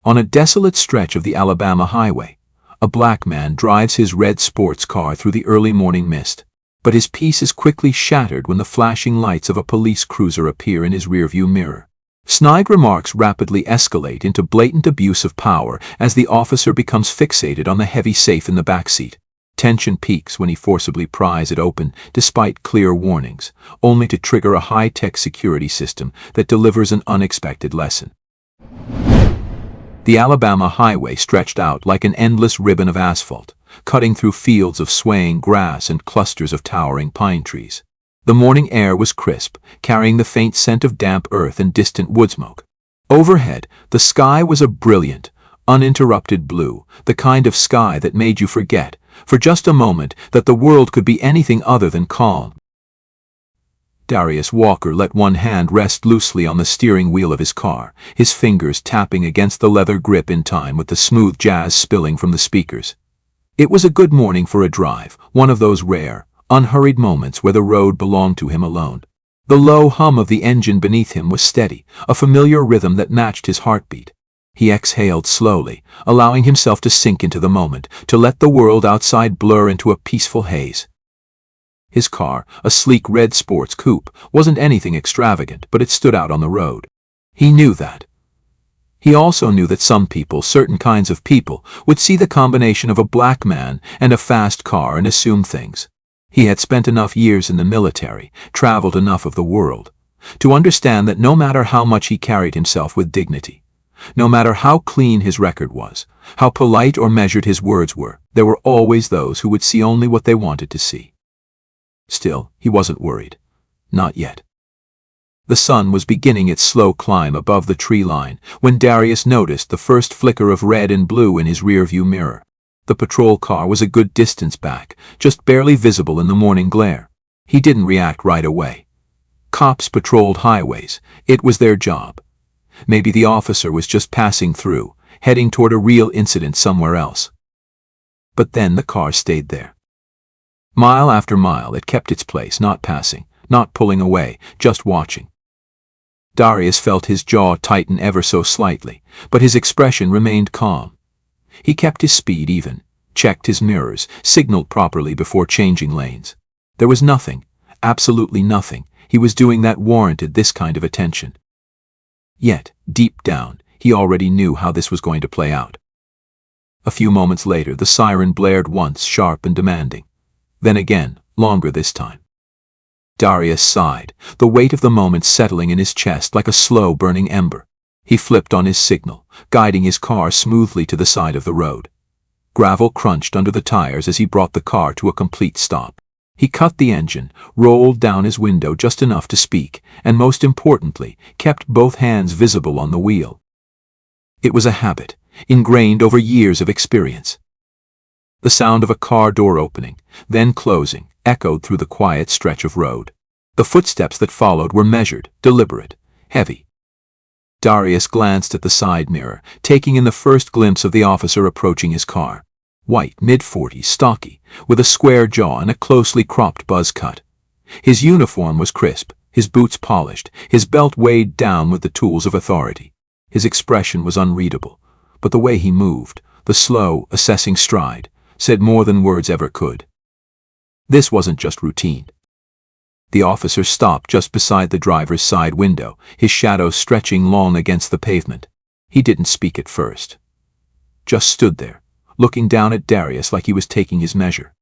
On a desolate stretch of the Alabama highway, a black man drives his red sports car through the early morning mist, but his peace is quickly shattered when the flashing lights of a police cruiser appear in his rearview mirror. Snide remarks rapidly escalate into blatant abuse of power as the officer becomes fixated on the heavy safe in the backseat. Tension peaks when he forcibly pries it open despite clear warnings, only to trigger a high-tech security system that delivers an unexpected lesson. The Alabama highway stretched out like an endless ribbon of asphalt, cutting through fields of swaying grass and clusters of towering pine trees. The morning air was crisp, carrying the faint scent of damp earth and distant wood smoke. Overhead, the sky was a brilliant, uninterrupted blue, the kind of sky that made you forget, for just a moment, that the world could be anything other than calm. Darius Walker let one hand rest loosely on the steering wheel of his car, his fingers tapping against the leather grip in time with the smooth jazz spilling from the speakers. It was a good morning for a drive, one of those rare, unhurried moments where the road belonged to him alone. The low hum of the engine beneath him was steady, a familiar rhythm that matched his heartbeat. He exhaled slowly, allowing himself to sink into the moment, to let the world outside blur into a peaceful haze. His car, a sleek red sports coupe, wasn't anything extravagant, but it stood out on the road. He knew that. He also knew that some people, certain kinds of people, would see the combination of a black man and a fast car and assume things. He had spent enough years in the military, traveled enough of the world, to understand that no matter how much he carried himself with dignity, no matter how clean his record was, how polite or measured his words were, there were always those who would see only what they wanted to see. Still, he wasn't worried. Not yet. The sun was beginning its slow climb above the tree line when Darius noticed the first flicker of red and blue in his rearview mirror. The patrol car was a good distance back, just barely visible in the morning glare. He didn't react right away. Cops patrolled highways. It was their job. Maybe the officer was just passing through, heading toward a real incident somewhere else. But then the car stayed there. Mile after mile it kept its place, not passing, not pulling away, just watching. Darius felt his jaw tighten ever so slightly, but his expression remained calm. He kept his speed even, checked his mirrors, signaled properly before changing lanes. There was nothing, absolutely nothing, he was doing that warranted this kind of attention. Yet, deep down, he already knew how this was going to play out. A few moments later, the siren blared once, sharp and demanding. Then again, longer this time. Darius sighed, the weight of the moment settling in his chest like a slow burning ember. He flipped on his signal, guiding his car smoothly to the side of the road. Gravel crunched under the tires as he brought the car to a complete stop. He cut the engine, rolled down his window just enough to speak, and most importantly, kept both hands visible on the wheel. It was a habit, ingrained over years of experience. The sound of a car door opening, then closing, echoed through the quiet stretch of road. The footsteps that followed were measured, deliberate, heavy. Darius glanced at the side mirror, taking in the first glimpse of the officer approaching his car. White, mid-40s, stocky, with a square jaw and a closely cropped buzz cut. His uniform was crisp, his boots polished, his belt weighed down with the tools of authority. His expression was unreadable, but the way he moved, the slow, assessing stride, said more than words ever could. This wasn't just routine. The officer stopped just beside the driver's side window, his shadow stretching long against the pavement. He didn't speak at first. Just stood there, looking down at Darius like he was taking his measure.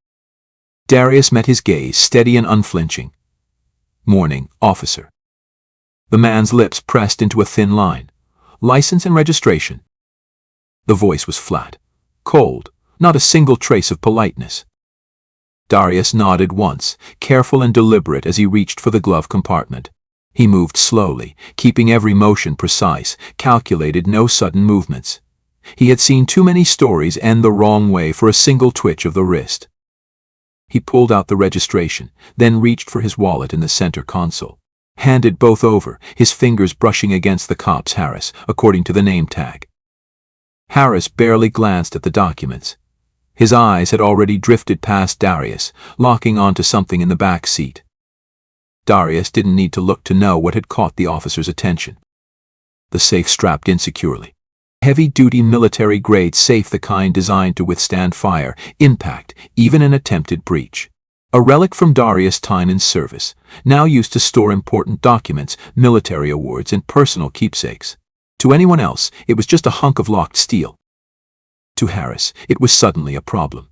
Darius met his gaze, steady and unflinching. "Morning, officer." The man's lips pressed into a thin line. "License and registration." The voice was flat, cold, not a single trace of politeness. Darius nodded once, careful and deliberate as he reached for the glove compartment. He moved slowly, keeping every motion precise, calculated, no sudden movements. He had seen too many stories end the wrong way for a single twitch of the wrist. He pulled out the registration, then reached for his wallet in the center console. Handed both over, his fingers brushing against the cop's Harris, according to the name tag. Harris barely glanced at the documents. His eyes had already drifted past Darius, locking onto something in the back seat. Darius didn't need to look to know what had caught the officer's attention. The safe strapped insecurely. Heavy-duty military-grade safe, the kind designed to withstand fire, impact, even an attempted breach. A relic from Darius' time in service, now used to store important documents, military awards, and personal keepsakes. To anyone else, it was just a hunk of locked steel. To Harris, it was suddenly a problem.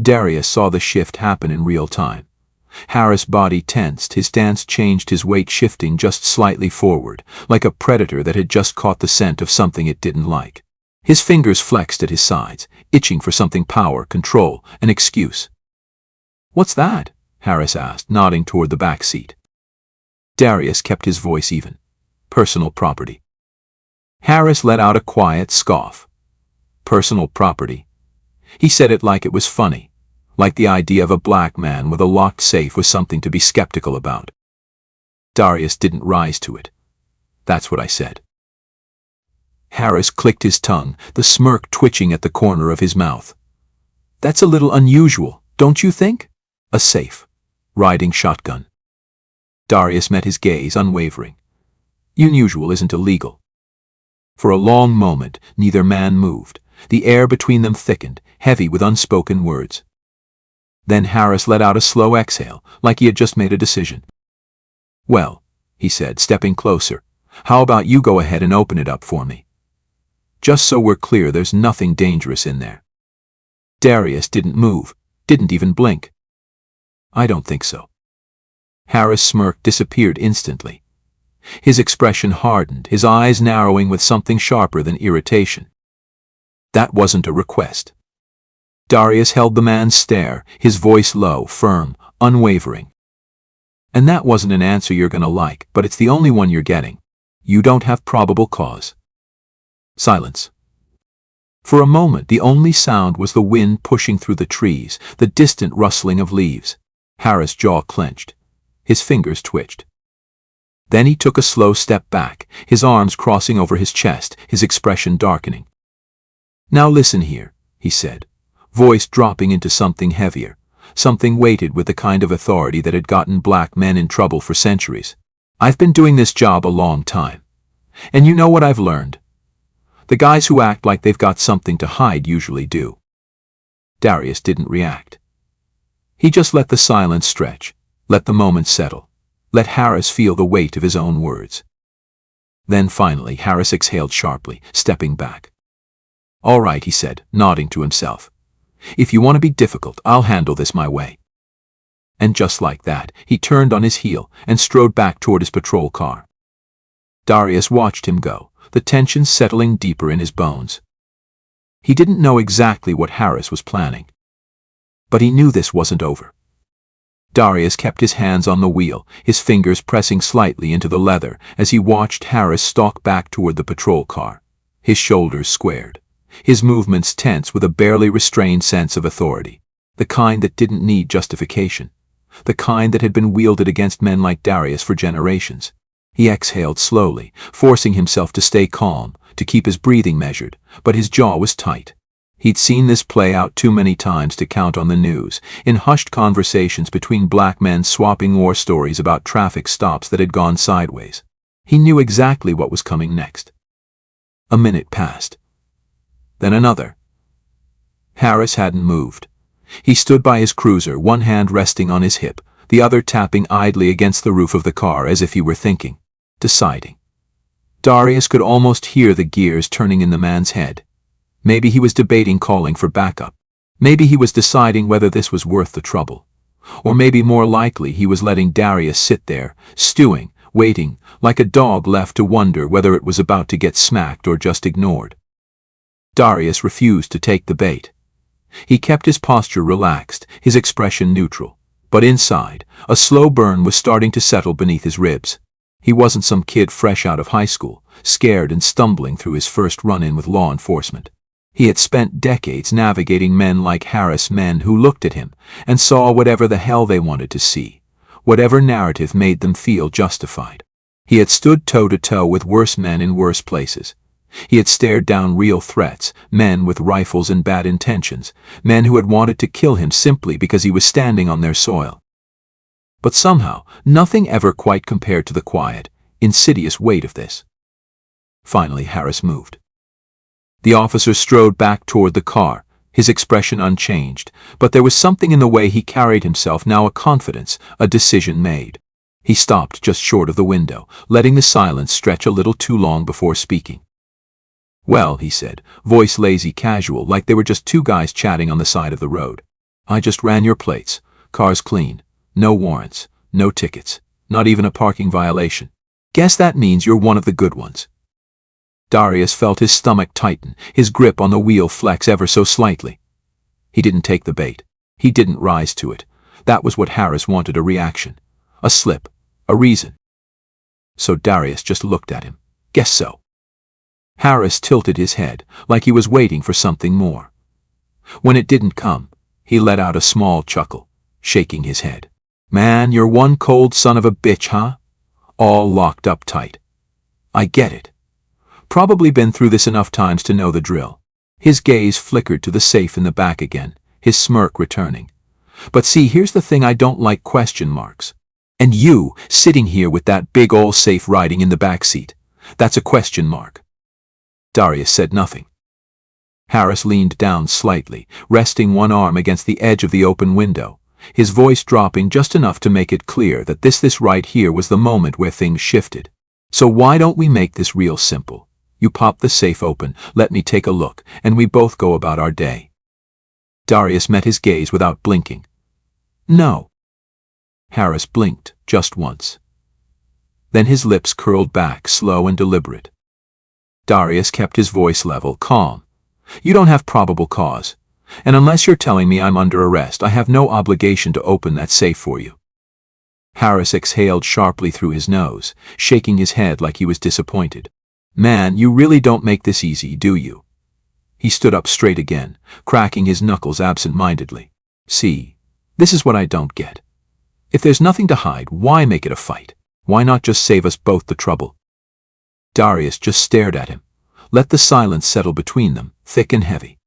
Darius saw the shift happen in real time. Harris' body tensed, his stance changed, his weight shifting just slightly forward, like a predator that had just caught the scent of something it didn't like. His fingers flexed at his sides, itching for something: power, control, an excuse. "What's that?" Harris asked, nodding toward the back seat. Darius kept his voice even. "Personal property." Harris let out a quiet scoff. "Personal property?" He said it like it was funny, like the idea of a black man with a locked safe was something to be skeptical about. Darius didn't rise to it. "That's what I said." Harris clicked his tongue, the smirk twitching at the corner of his mouth. "That's a little unusual, don't you think? A safe. Riding shotgun." Darius met his gaze, unwavering. "Unusual isn't illegal." For a long moment, neither man moved. The air between them thickened, heavy with unspoken words. Then Harris let out a slow exhale, like he had just made a decision. "Well," he said, stepping closer, "how about you go ahead and open it up for me? Just so we're clear, there's nothing dangerous in there." Darius didn't move, didn't even blink. "I don't think so." Harris' smirk disappeared instantly. His expression hardened, his eyes narrowing with something sharper than irritation. That wasn't a request. Darius held the man's stare, his voice low, firm, unwavering. "And that wasn't an answer you're gonna like, but it's the only one you're getting. You don't have probable cause." Silence. For a moment, the only sound was the wind pushing through the trees, the distant rustling of leaves. Harris' jaw clenched. His fingers twitched. Then he took a slow step back, his arms crossing over his chest, his expression darkening. "Now listen here," he said, voice dropping into something heavier, something weighted with the kind of authority that had gotten black men in trouble for centuries. "I've been doing this job a long time. And you know what I've learned? The guys who act like they've got something to hide usually do." Darius didn't react. He just let the silence stretch, let the moment settle, let Harris feel the weight of his own words. Then finally Harris exhaled sharply, stepping back. "All right," he said, nodding to himself. "If you want to be difficult, I'll handle this my way." And just like that, he turned on his heel and strode back toward his patrol car. Darius watched him go, the tension settling deeper in his bones. He didn't know exactly what Harris was planning, but he knew this wasn't over. Darius kept his hands on the wheel, his fingers pressing slightly into the leather as he watched Harris stalk back toward the patrol car, his shoulders squared, his movements tense with a barely restrained sense of authority, the kind that didn't need justification, the kind that had been wielded against men like Darius for generations. He exhaled slowly, forcing himself to stay calm, to keep his breathing measured, but his jaw was tight. He'd seen this play out too many times to count on the news, in hushed conversations between black men swapping war stories about traffic stops that had gone sideways. He knew exactly what was coming next. A minute passed. Then another. Harris hadn't moved. He stood by his cruiser, one hand resting on his hip, the other tapping idly against the roof of the car as if he were thinking, deciding. Darius could almost hear the gears turning in the man's head. Maybe he was debating calling for backup. Maybe he was deciding whether this was worth the trouble. Or maybe more likely he was letting Darius sit there, stewing, waiting, like a dog left to wonder whether it was about to get smacked or just ignored. Darius refused to take the bait. He kept his posture relaxed, his expression neutral. But inside, a slow burn was starting to settle beneath his ribs. He wasn't some kid fresh out of high school, scared and stumbling through his first run-in with law enforcement. He had spent decades navigating men like Harris, men who looked at him and saw whatever the hell they wanted to see, whatever narrative made them feel justified. He had stood toe-to-toe with worse men in worse places. He had stared down real threats, men with rifles and bad intentions, men who had wanted to kill him simply because he was standing on their soil. But somehow, nothing ever quite compared to the quiet, insidious weight of this. Finally, Harris moved. The officer strode back toward the car, his expression unchanged, but there was something in the way he carried himself now, a confidence, a decision made. He stopped just short of the window, letting the silence stretch a little too long before speaking. "Well," he said, voice lazy casual, like they were just two guys chatting on the side of the road. "I just ran your plates. Car's clean. No warrants. No tickets. Not even a parking violation. Guess that means you're one of the good ones." Darius felt his stomach tighten, his grip on the wheel flex ever so slightly. He didn't take the bait. He didn't rise to it. That was what Harris wanted, a reaction. A slip. A reason. So Darius just looked at him. "Guess so." Harris tilted his head, like he was waiting for something more. When it didn't come, he let out a small chuckle, shaking his head. "Man, you're one cold son of a bitch, huh? All locked up tight. I get it. Probably been through this enough times to know the drill." His gaze flickered to the safe in the back again, his smirk returning. "But see, here's the thing I don't like, question marks. And you, sitting here with that big ol' safe riding in the back seat. That's a question mark." Darius said nothing. Harris leaned down slightly, resting one arm against the edge of the open window, his voice dropping just enough to make it clear that this right here was the moment where things shifted. "So why don't we make this real simple? You pop the safe open, let me take a look, and we both go about our day." Darius met his gaze without blinking. "No." Harris blinked just once. Then his lips curled back, slow and deliberate. Darius kept his voice level, calm. "You don't have probable cause. And unless you're telling me I'm under arrest, I have no obligation to open that safe for you." Harris exhaled sharply through his nose, shaking his head like he was disappointed. "Man, you really don't make this easy, do you?" He stood up straight again, cracking his knuckles absent-mindedly. "See, this is what I don't get. If there's nothing to hide, why make it a fight? Why not just save us both the trouble?" Darius just stared at him, let the silence settle between them, thick and heavy.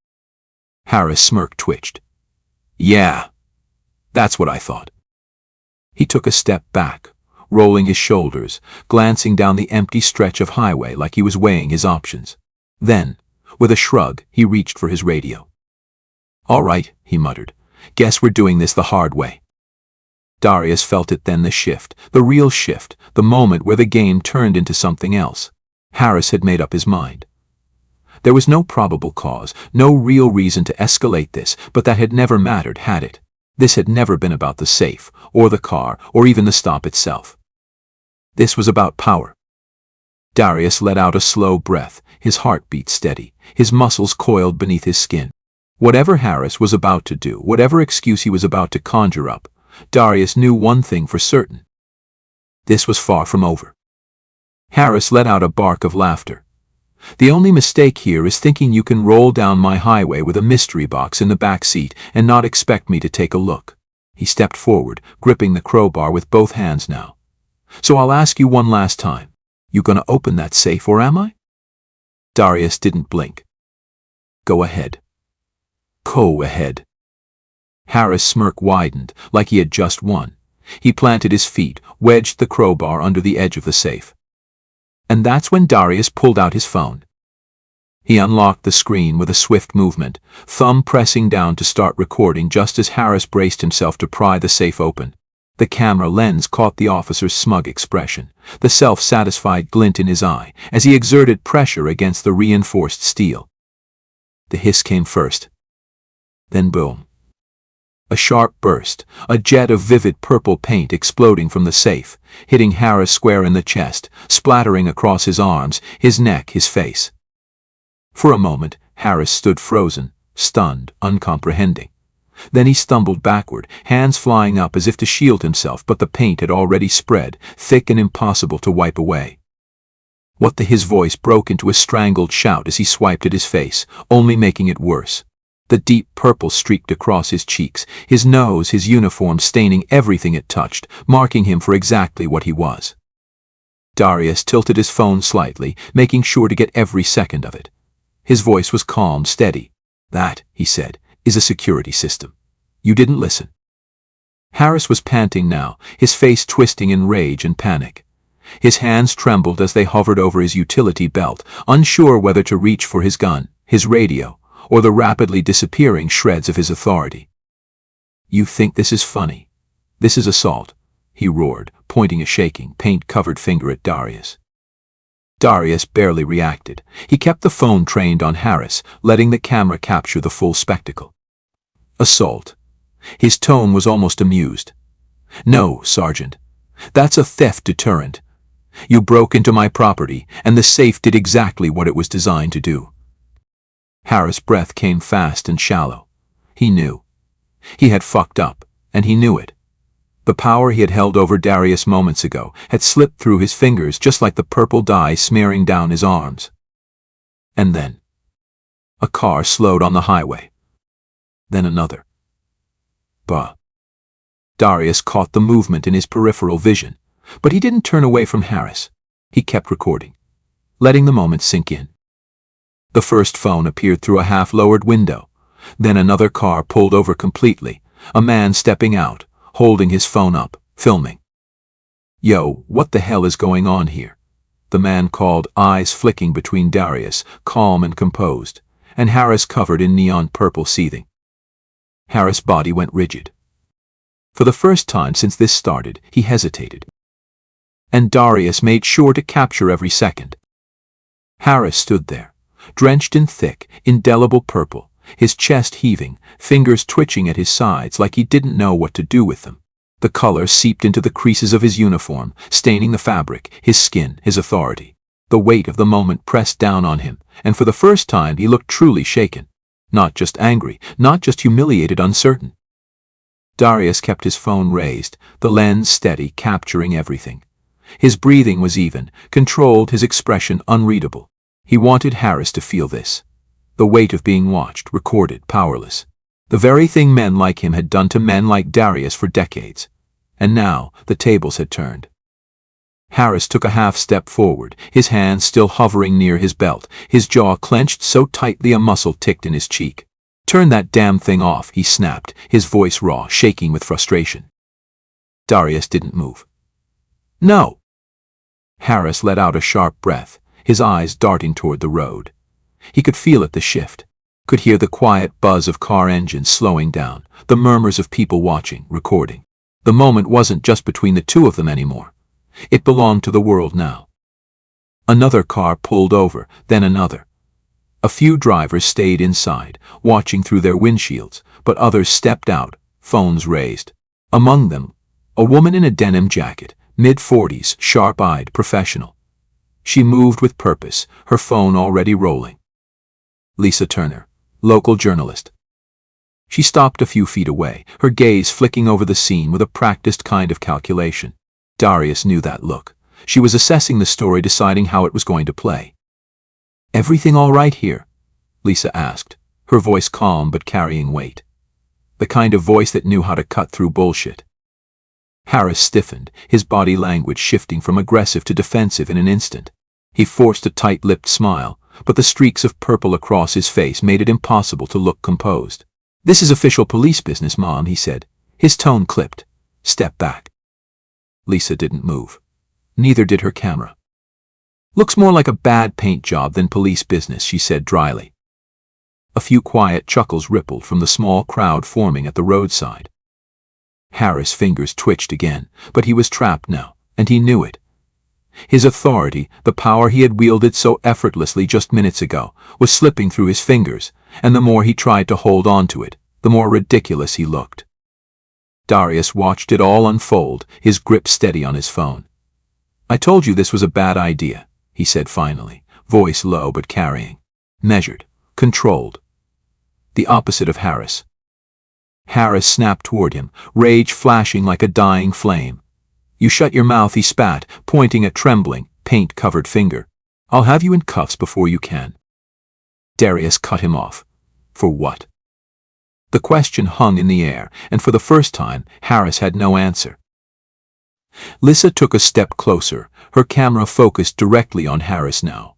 Harris' smirk twitched. "Yeah, that's what I thought." He took a step back, rolling his shoulders, glancing down the empty stretch of highway like he was weighing his options. Then, with a shrug, he reached for his radio. "All right," he muttered. "Guess we're doing this the hard way." Darius felt it then, the shift, the real shift, the moment where the game turned into something else. Harris had made up his mind. There was no probable cause, no real reason to escalate this, but that had never mattered, had it? This had never been about the safe, or the car, or even the stop itself. This was about power. Darius let out a slow breath, his heartbeat steady, his muscles coiled beneath his skin. Whatever Harris was about to do, whatever excuse he was about to conjure up, Darius knew one thing for certain. This was far from over. Harris let out a bark of laughter. "The only mistake here is thinking you can roll down my highway with a mystery box in the back seat and not expect me to take a look." He stepped forward, gripping the crowbar with both hands now. "So I'll ask you one last time. You gonna open that safe, or am I?" Darius didn't blink. "Go ahead." "Go ahead." Harris' smirk widened, like he had just won. He planted his feet, wedged the crowbar under the edge of the safe. And that's when Darius pulled out his phone. He unlocked the screen with a swift movement, thumb pressing down to start recording just as Harris braced himself to pry the safe open. The camera lens caught the officer's smug expression, the self-satisfied glint in his eye, as he exerted pressure against the reinforced steel. The hiss came first. Then boom. A sharp burst, a jet of vivid purple paint exploding from the safe, hitting Harris square in the chest, splattering across his arms, his neck, his face. For a moment, Harris stood frozen, stunned, uncomprehending. Then he stumbled backward, hands flying up as if to shield himself, but the paint had already spread, thick and impossible to wipe away. What the— His voice broke into a strangled shout as he swiped at his face, only making it worse. The deep purple streaked across his cheeks, his nose, his uniform staining everything it touched, marking him for exactly what he was. Darius tilted his phone slightly, making sure to get every second of it. His voice was calm, steady. "That," he said, "is a security system. You didn't listen." Harris was panting now, his face twisting in rage and panic. His hands trembled as they hovered over his utility belt, unsure whether to reach for his gun, his radio, or the rapidly disappearing shreds of his authority. "You think this is funny? This is assault," he roared, pointing a shaking, paint-covered finger at Darius. Darius barely reacted. He kept the phone trained on Harris, letting the camera capture the full spectacle. "Assault." His tone was almost amused. "No, Sergeant. That's a theft deterrent. You broke into my property, and the safe did exactly what it was designed to do." Harris' breath came fast and shallow. He knew. He had fucked up, and he knew it. The power he had held over Darius moments ago had slipped through his fingers just like the purple dye smearing down his arms. And then a car slowed on the highway. Then another. Bah. Darius caught the movement in his peripheral vision, but he didn't turn away from Harris. He kept recording, letting the moment sink in. The first phone appeared through a half-lowered window. Then another car pulled over completely, a man stepping out, holding his phone up, filming. "Yo, what the hell is going on here?" the man called, eyes flicking between Darius, calm and composed, and Harris covered in neon purple seething. Harris' body went rigid. For the first time since this started, he hesitated. And Darius made sure to capture every second. Harris stood there, drenched in thick, indelible purple, his chest heaving, fingers twitching at his sides like he didn't know what to do with them. The color seeped into the creases of his uniform, staining the fabric, his skin, his authority. The weight of the moment pressed down on him, and for the first time he looked truly shaken. Not just angry, not just humiliated, uncertain. Darius kept his phone raised, the lens steady, capturing everything. His breathing was even, controlled, his expression unreadable. He wanted Harris to feel this. The weight of being watched, recorded, powerless. The very thing men like him had done to men like Darius for decades. And now, the tables had turned. Harris took a half-step forward, his hand still hovering near his belt, his jaw clenched so tightly a muscle ticked in his cheek. "Turn that damn thing off," he snapped, his voice raw, shaking with frustration. Darius didn't move. "No." Harris let out a sharp breath, his eyes darting toward the road. He could feel it, the shift. Could hear the quiet buzz of car engines slowing down, the murmurs of people watching, recording. The moment wasn't just between the two of them anymore. It belonged to the world now. Another car pulled over, then another. A few drivers stayed inside, watching through their windshields, but others stepped out, phones raised. Among them, a woman in a denim jacket, mid-40s, sharp-eyed, professional. She moved with purpose, her phone already rolling. Lisa Turner, local journalist. She stopped a few feet away, her gaze flicking over the scene with a practiced kind of calculation. Darius knew that look. She was assessing the story, deciding how it was going to play. "Everything all right here?" Lisa asked, her voice calm but carrying weight. The kind of voice that knew how to cut through bullshit. Harris stiffened, his body language shifting from aggressive to defensive in an instant. He forced a tight-lipped smile, but the streaks of purple across his face made it impossible to look composed. "This is official police business, Mom," he said. His tone clipped. "Step back." Lisa didn't move. Neither did her camera. "Looks more like a bad paint job than police business," she said dryly. A few quiet chuckles rippled from the small crowd forming at the roadside. Harris' fingers twitched again, but he was trapped now, and he knew it. His authority, the power he had wielded so effortlessly just minutes ago, was slipping through his fingers, and the more he tried to hold on to it, the more ridiculous he looked. Darius watched it all unfold, his grip steady on his phone. "I told you this was a bad idea," he said finally, voice low but carrying. Measured, controlled. The opposite of Harris. Harris snapped toward him, rage flashing like a dying flame. "You shut your mouth," he spat, pointing a trembling, paint-covered finger. "I'll have you in cuffs before you can." Darius cut him off. For what? The question hung in the air, and for the first time, Harris had no answer. Lisa took a step closer, her camera focused directly on Harris now.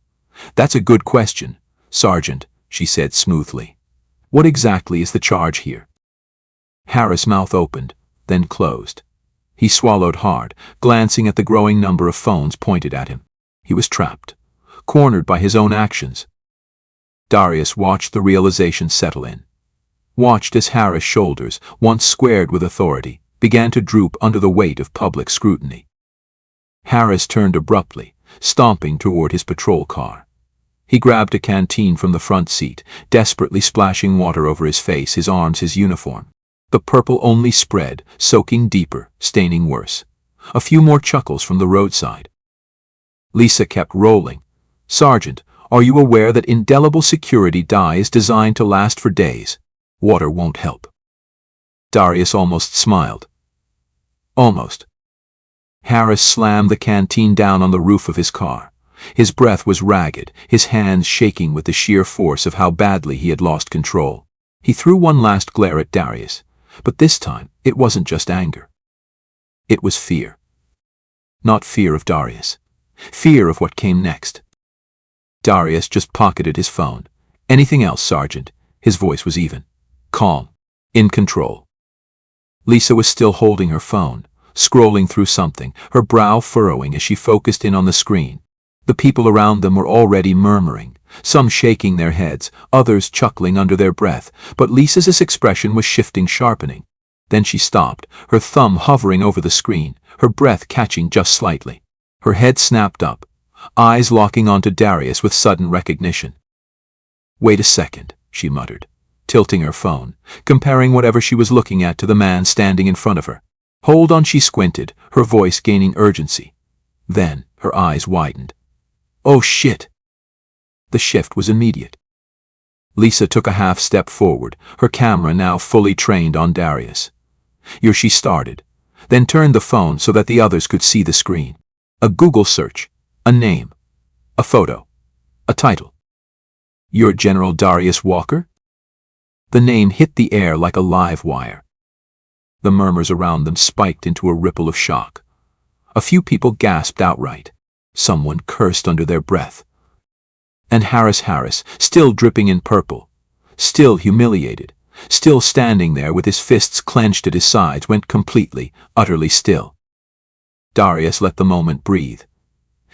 "That's a good question, Sergeant," she said smoothly. "What exactly is the charge here?" Harris' mouth opened, then closed. He swallowed hard, glancing at the growing number of phones pointed at him. He was trapped, cornered by his own actions. Darius watched the realization settle in. Watched as Harris' shoulders, once squared with authority, began to droop under the weight of public scrutiny. Harris turned abruptly, stomping toward his patrol car. He grabbed a canteen from the front seat, desperately splashing water over his face, his arms, his uniform. The purple only spread, soaking deeper, staining worse. A few more chuckles from the roadside. Lisa kept rolling. "Sergeant, are you aware that indelible security dye is designed to last for days? Water won't help." Darius almost smiled. Almost. Harris slammed the canteen down on the roof of his car. His breath was ragged, his hands shaking with the sheer force of how badly he had lost control. He threw one last glare at Darius, but this time it wasn't just anger. It was fear. Not fear of Darius. Fear of what came next. Darius just pocketed his phone. "Anything else, Sergeant?" His voice was even. Calm. In control. Lisa was still holding her phone, scrolling through something, her brow furrowing as she focused in on the screen. The people around them were already murmuring, some shaking their heads, others chuckling under their breath, but Lisa's expression was shifting, sharpening. Then she stopped, her thumb hovering over the screen, her breath catching just slightly. Her head snapped up, eyes locking onto Darius with sudden recognition. "Wait a second," she muttered, tilting her phone, comparing whatever she was looking at to the man standing in front of her. "Hold on," she squinted, her voice gaining urgency. Then her eyes widened. "Oh shit!" The shift was immediate. Lisa took a half step forward, her camera now fully trained on Darius. She started, then turned the phone so that the others could see the screen. A Google search, a name, a photo, a title. "You're General Darius Walker?" The name hit the air like a live wire. The murmurs around them spiked into a ripple of shock. A few people gasped outright. Someone cursed under their breath. And Harris, still dripping in purple, still humiliated, still standing there with his fists clenched at his sides, went completely, utterly still. Darius let the moment breathe.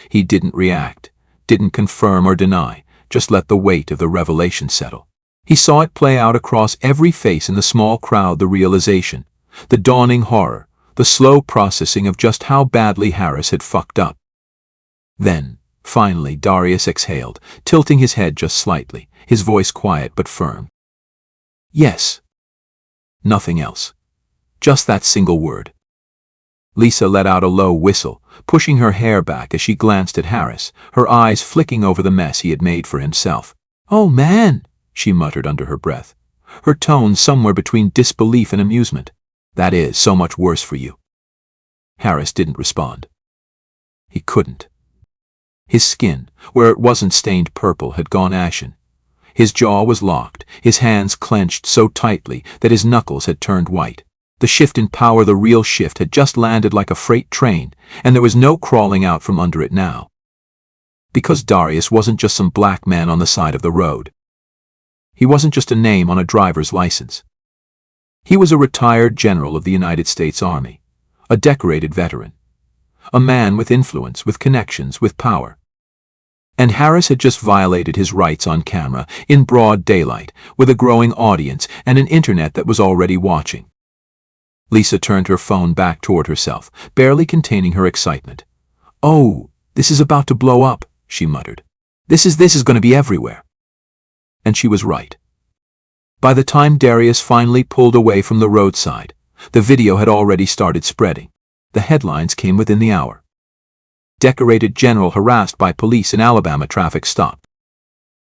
He didn't react, didn't confirm or deny, just let the weight of the revelation settle. He saw it play out across every face in the small crowd, the realization, the dawning horror, the slow processing of just how badly Harris had fucked up. Then, finally, Darius exhaled, tilting his head just slightly, his voice quiet but firm. "Yes." Nothing else. Just that single word. Lisa let out a low whistle, pushing her hair back as she glanced at Harris, her eyes flicking over the mess he had made for himself. "Oh man," she muttered under her breath, her tone somewhere between disbelief and amusement. "That is so much worse for you." Harris didn't respond. He couldn't. His skin, where it wasn't stained purple, had gone ashen. His jaw was locked, his hands clenched so tightly that his knuckles had turned white. The shift in power, the real shift, had just landed like a freight train, and there was no crawling out from under it now. Because Darius wasn't just some black man on the side of the road. He wasn't just a name on a driver's license. He was a retired general of the United States Army, a decorated veteran, a man with influence, with connections, with power. And Harris had just violated his rights on camera, in broad daylight, with a growing audience and an internet that was already watching. Lisa turned her phone back toward herself, barely containing her excitement. "Oh, this is about to blow up," she muttered. This is going to be everywhere." And she was right. By the time Darius finally pulled away from the roadside, the video had already started spreading. The headlines came within the hour. Decorated general harassed by police in Alabama traffic stop.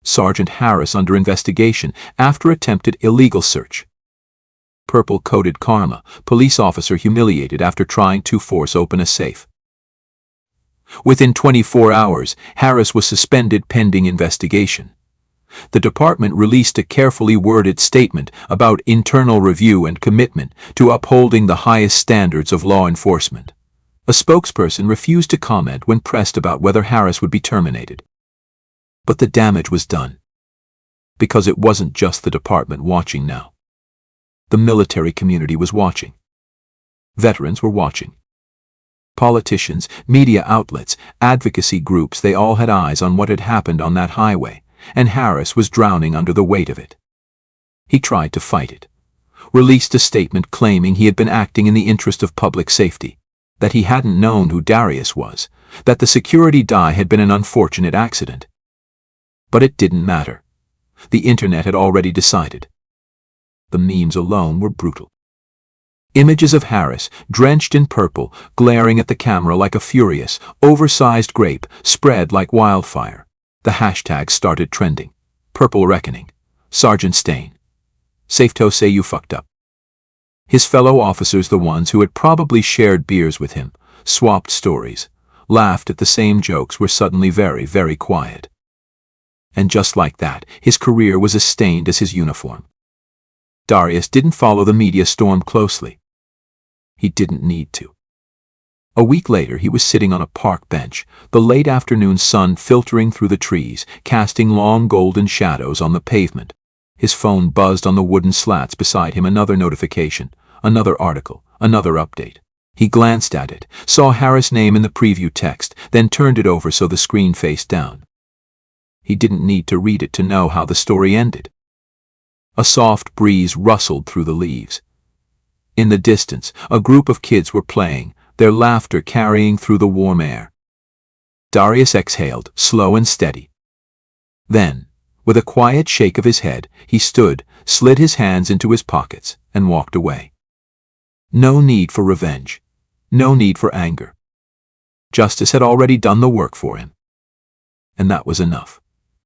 Sergeant Harris under investigation after attempted illegal search. Purple-coated karma, police officer humiliated after trying to force open a safe. Within 24 hours, Harris was suspended pending investigation. The department released a carefully worded statement about internal review and commitment to upholding the highest standards of law enforcement. A spokesperson refused to comment when pressed about whether Harris would be terminated. But the damage was done. Because it wasn't just the department watching now. The military community was watching. Veterans were watching. Politicians, media outlets, advocacy groups, they all had eyes on what had happened on that highway, and Harris was drowning under the weight of it. He tried to fight it, released a statement claiming he had been acting in the interest of public safety, that he hadn't known who Darius was, that the security die had been an unfortunate accident. But it didn't matter. The internet had already decided. The memes alone were brutal. Images of Harris, drenched in purple, glaring at the camera like a furious, oversized grape, spread like wildfire. The hashtags started trending. Purple Reckoning. Sergeant Stain. Safe to say you fucked up. His fellow officers, the ones who had probably shared beers with him, swapped stories, laughed at the same jokes, were suddenly very, very quiet. And just like that, his career was as stained as his uniform. Darius didn't follow the media storm closely. He didn't need to. A week later, he was sitting on a park bench, the late afternoon sun filtering through the trees, casting long golden shadows on the pavement. His phone buzzed on the wooden slats beside him. Another notification, another article, another update. He glanced at it, saw Harris' name in the preview text, then turned it over so the screen faced down. He didn't need to read it to know how the story ended. A soft breeze rustled through the leaves. In the distance, a group of kids were playing, their laughter carrying through the warm air. Darius exhaled, slow and steady. Then, with a quiet shake of his head, he stood, slid his hands into his pockets, and walked away. No need for revenge. No need for anger. Justice had already done the work for him. And that was enough.